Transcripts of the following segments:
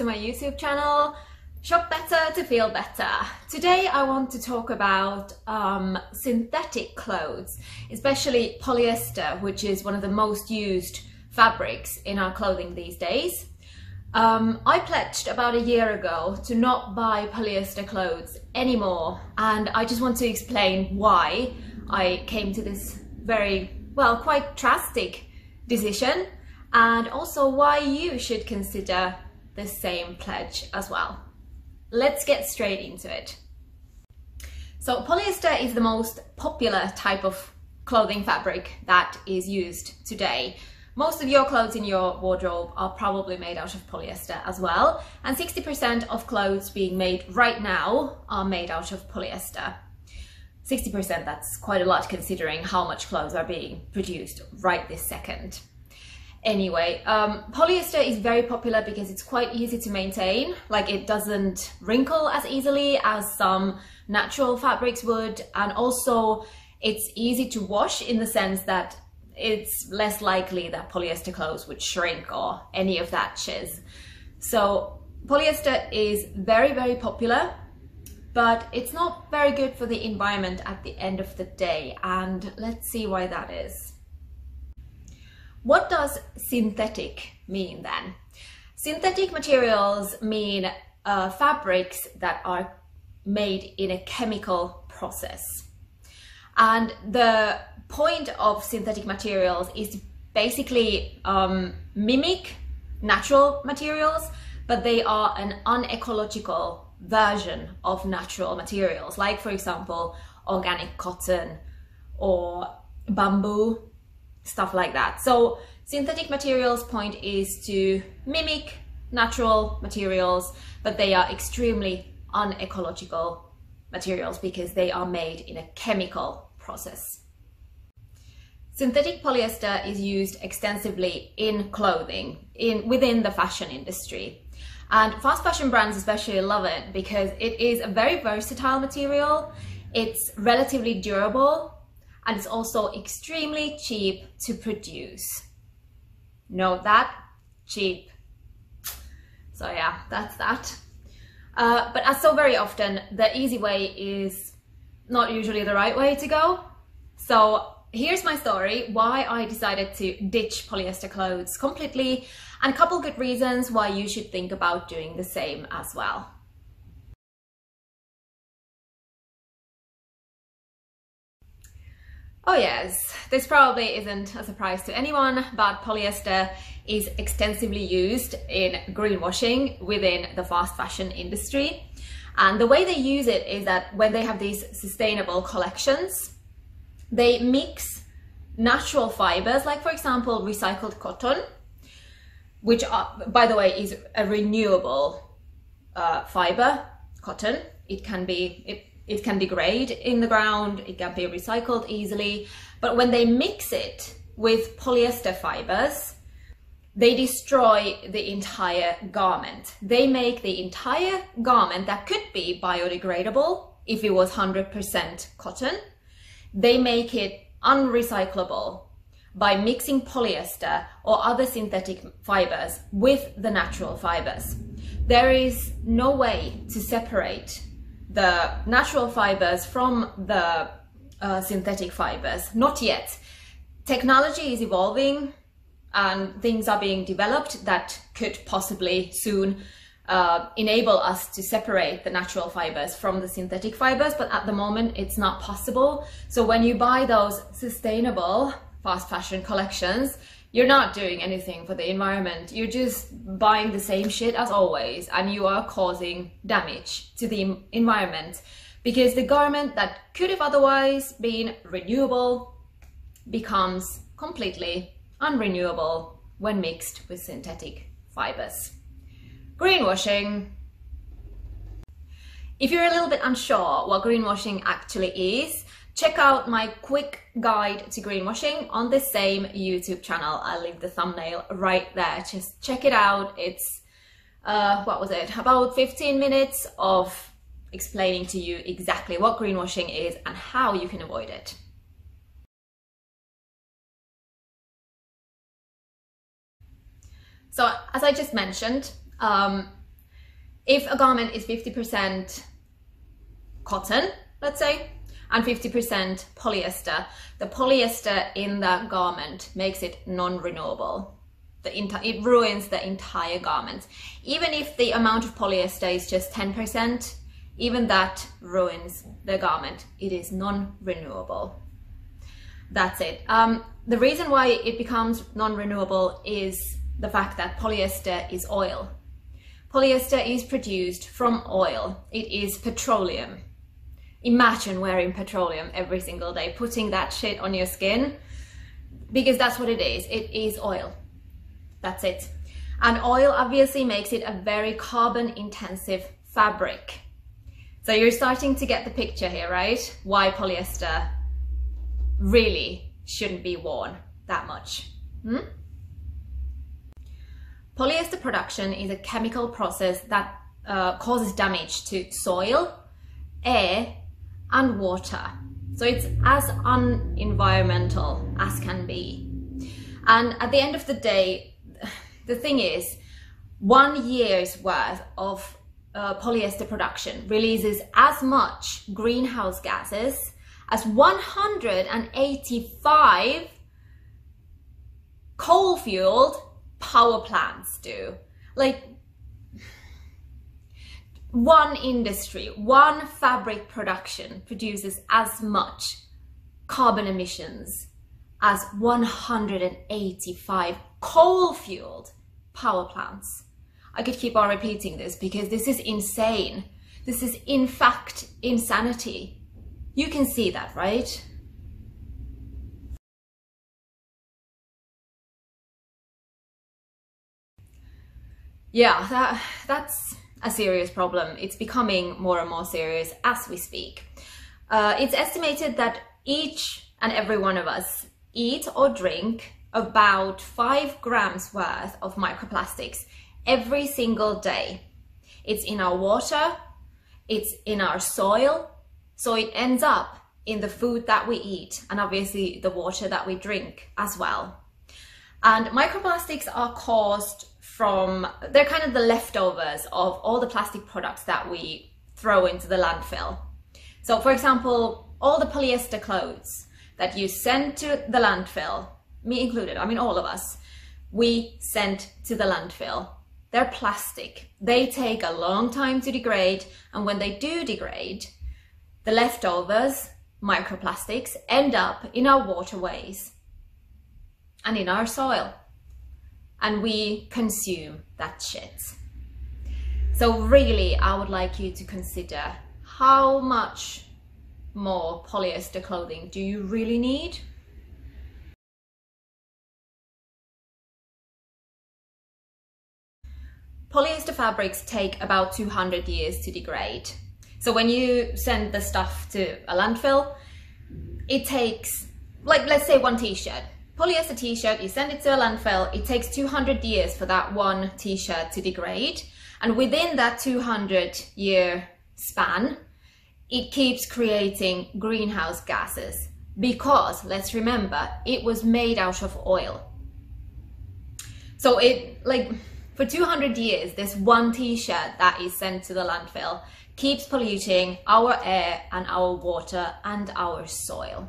to my YouTube channel. Shop better to feel better. Today I want to talk about synthetic clothes, especially polyester, which is one of the most used fabrics in our clothing these days. I pledged about a year ago to not buy polyester clothes anymore, and I just want to explain why I came to this quite drastic decision, and also why you should consider the same pledge as well. Let's get straight into it. So polyester is the most popular type of clothing fabric that is used today. Most of your clothes in your wardrobe are probably made out of polyester as well, and 60% of clothes being made right now are made out of polyester. 60%, that's quite a lot considering how much clothes are being produced right this second. Anyway, polyester is very popular because it's quite easy to maintain, like it doesn't wrinkle as easily as some natural fabrics would, and also it's easy to wash in the sense that it's less likely that polyester clothes would shrink or any of that shiz. So polyester is very, very popular, but it's not very good for the environment at the end of the day, and let's see why that is. What does synthetic mean then? Synthetic materials mean fabrics that are made in a chemical process. And the point of synthetic materials is to basically mimic natural materials, but they are an unecological version of natural materials, like for example organic cotton or bamboo, stuff like that. So synthetic materials' point is to mimic natural materials, but they are extremely unecological materials because they are made in a chemical process. Synthetic polyester is used extensively in clothing, within the fashion industry. And fast fashion brands especially love it because it is a very versatile material, it's relatively durable, and it's also extremely cheap to produce. Note that, cheap. So yeah, that's that. But as so very often, the easy way is not usually the right way to go. So here's my story, why I decided to ditch polyester clothes completely, and a couple good reasons why you should think about doing the same as well. Oh yes, this probably isn't a surprise to anyone, but polyester is extensively used in greenwashing within the fast fashion industry. And the way they use it is that when they have these sustainable collections, they mix natural fibers, like for example recycled cotton, which by the way is a renewable fiber, cotton. It can degrade in the ground, it can be recycled easily, but when they mix it with polyester fibers, they destroy the entire garment. They make the entire garment that could be biodegradable if it was 100% cotton. They make it unrecyclable by mixing polyester or other synthetic fibers with the natural fibers. There is no way to separate the natural fibers from the synthetic fibers, not yet. Technology is evolving and things are being developed that could possibly soon enable us to separate the natural fibers from the synthetic fibers, but at the moment it's not possible. So when you buy those sustainable fast fashion collections, you're not doing anything for the environment. You're just buying the same shit as always, and you are causing damage to the environment because the garment that could have otherwise been renewable becomes completely unrenewable when mixed with synthetic fibers. Greenwashing. If you're a little bit unsure what greenwashing actually is, check out my quick guide to greenwashing on the same YouTube channel. I'll leave the thumbnail right there. Just check it out. It's, about 15 minutes of explaining to you exactly what greenwashing is and how you can avoid it. So as I just mentioned, if a garment is 50% cotton, let's say, and 50% polyester, the polyester in that garment makes it non-renewable. It ruins the entire garment. Even if the amount of polyester is just 10%, even that ruins the garment. It is non-renewable. That's it. The reason why it becomes non-renewable is the fact that polyester is oil. Polyester is produced from oil. It is petroleum. Imagine wearing petroleum every single day, putting that shit on your skin, because that's what it is. It is oil. That's it. And oil obviously makes it a very carbon intensive fabric. So you're starting to get the picture here, right? Why polyester really shouldn't be worn that much. Polyester production is a chemical process that causes damage to soil, air, and water. So it's as unenvironmental as can be. And at the end of the day, the thing is, 1 year's worth of polyester production releases as much greenhouse gases as 185 coal-fueled power plants do. Like, one industry, one fabric production produces as much carbon emissions as 185 coal-fueled power plants. I could keep on repeating this because this is insane. This is in fact insanity. You can see that, right? Yeah, that's a serious problem. It's becoming more and more serious as we speak. It's estimated that each and every one of us eat or drink about 5 grams worth of microplastics every single day. It's in our water, it's in our soil, so it ends up in the food that we eat and obviously the water that we drink as well. And microplastics are caused from, they're kind of the leftovers of all the plastic products that we throw into the landfill. So for example, all the polyester clothes that you send to the landfill, me included, I mean all of us, we send to the landfill. They're plastic. They take a long time to degrade, and when they do degrade, the leftovers, microplastics, end up in our waterways and in our soil. And we consume that shit. So really, I would like you to consider how much more polyester clothing do you really need? Polyester fabrics take about 200 years to degrade. So when you send the stuff to a landfill, it takes, like, let's say one t-shirt. Polyester t-shirt, you send it to a landfill, it takes 200 years for that one t-shirt to degrade. And within that 200-year span, it keeps creating greenhouse gases because, let's remember, it was made out of oil. So for 200 years, this one t-shirt that is sent to the landfill keeps polluting our air and our water and our soil.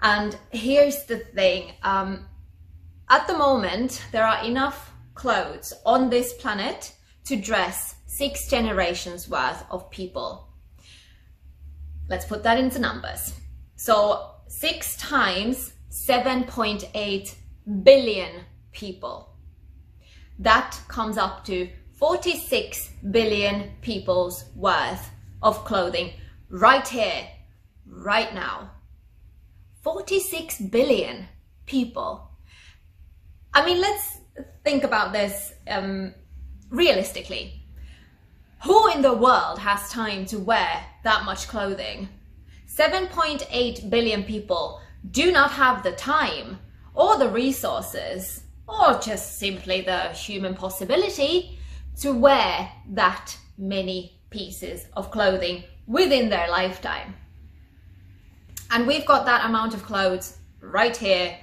And here's the thing, at the moment, there are enough clothes on this planet to dress 6 generations worth of people. Let's put that into numbers. So 6 times 7.8 billion people. That comes up to 46 billion people's worth of clothing right here, right now. 46 billion people. I mean, let's think about this realistically. Who in the world has time to wear that much clothing? 7.8 billion people do not have the time or the resources or just simply the human possibility to wear that many pieces of clothing within their lifetime. And we've got that amount of clothes right here,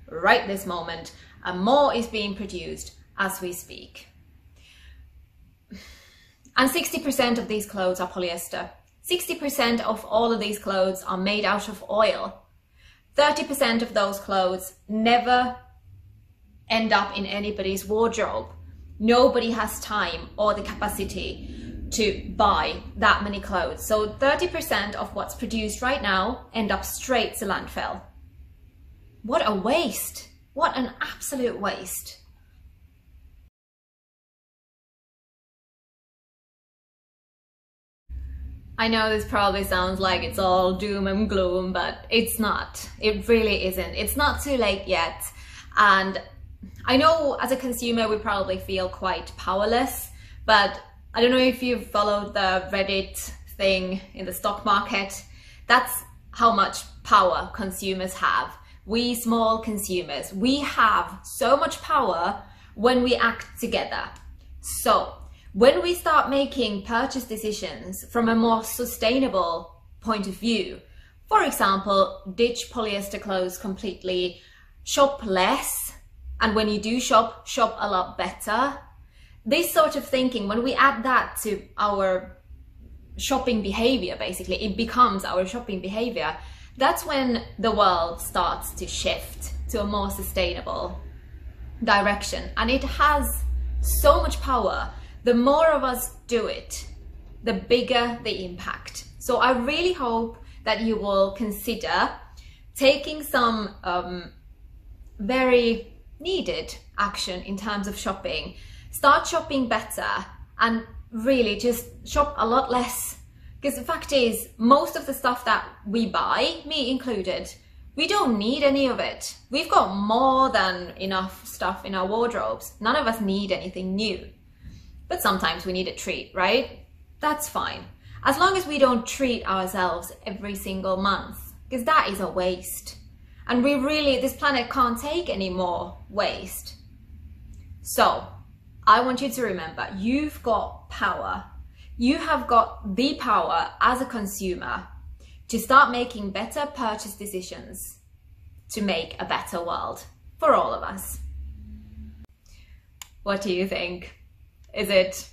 right this moment, and more is being produced as we speak. And 60% of these clothes are polyester. 60% of all of these clothes are made out of oil. 30% of those clothes never end up in anybody's wardrobe. Nobody has time or the capacity to buy that many clothes. So 30% of what's produced right now end up straight to landfill. What a waste. What an absolute waste. I know this probably sounds like it's all doom and gloom, but it's not. It really isn't. It's not too late yet. And I know as a consumer, we probably feel quite powerless, but I don't know if you've followed the Reddit thing in the stock market. That's how much power consumers have. We small consumers, we have so much power when we act together. So when we start making purchase decisions from a more sustainable point of view, for example, ditch polyester clothes completely, shop less, and when you do shop, shop a lot better. This sort of thinking, when we add that to our shopping behavior, basically, it becomes our shopping behavior, that's when the world starts to shift to a more sustainable direction. And it has so much power. The more of us do it, the bigger the impact. So I really hope that you will consider taking some very needed action in terms of shopping. Start shopping better and really just shop a lot less. Because the fact is, most of the stuff that we buy, me included, we don't need any of it. We've got more than enough stuff in our wardrobes. None of us need anything new. But sometimes we need a treat, right? That's fine. As long as we don't treat ourselves every single month, because that is a waste. And we really, this planet can't take any more waste. So I want you to remember, you've got power. You have got the power as a consumer to start making better purchase decisions to make a better world for all of us. What do you think? Is it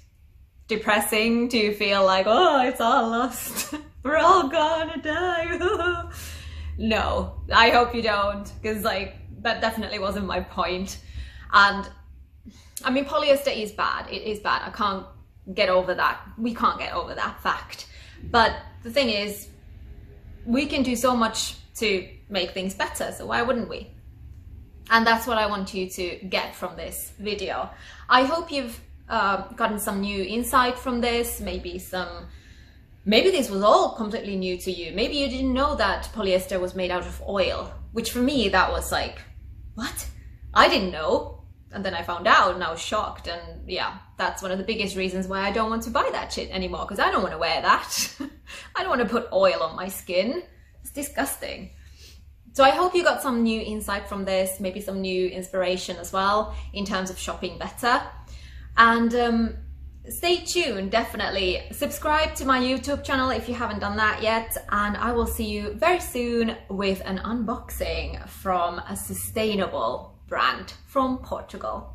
depressing? Do you feel like, oh, it's all lost? We're all gonna die. No, I hope you don't, because like that definitely wasn't my point. And I mean, polyester is bad. It is bad. I can't get over that. We can't get over that fact. But the thing is, we can do so much to make things better, so why wouldn't we? And that's what I want you to get from this video. I hope you've gotten some new insight from this, maybe this was all completely new to you. Maybe you didn't know that polyester was made out of oil, which for me, that was like, what? I didn't know. And then I found out and I was shocked. And yeah, that's one of the biggest reasons why I don't want to buy that shit anymore, because I don't want to wear that. I don't want to put oil on my skin. It's disgusting. So I hope you got some new insight from this, maybe some new inspiration as well in terms of shopping better. And stay tuned, definitely. Subscribe to my YouTube channel if you haven't done that yet, and I will see you very soon with an unboxing from a sustainable brand from Portugal.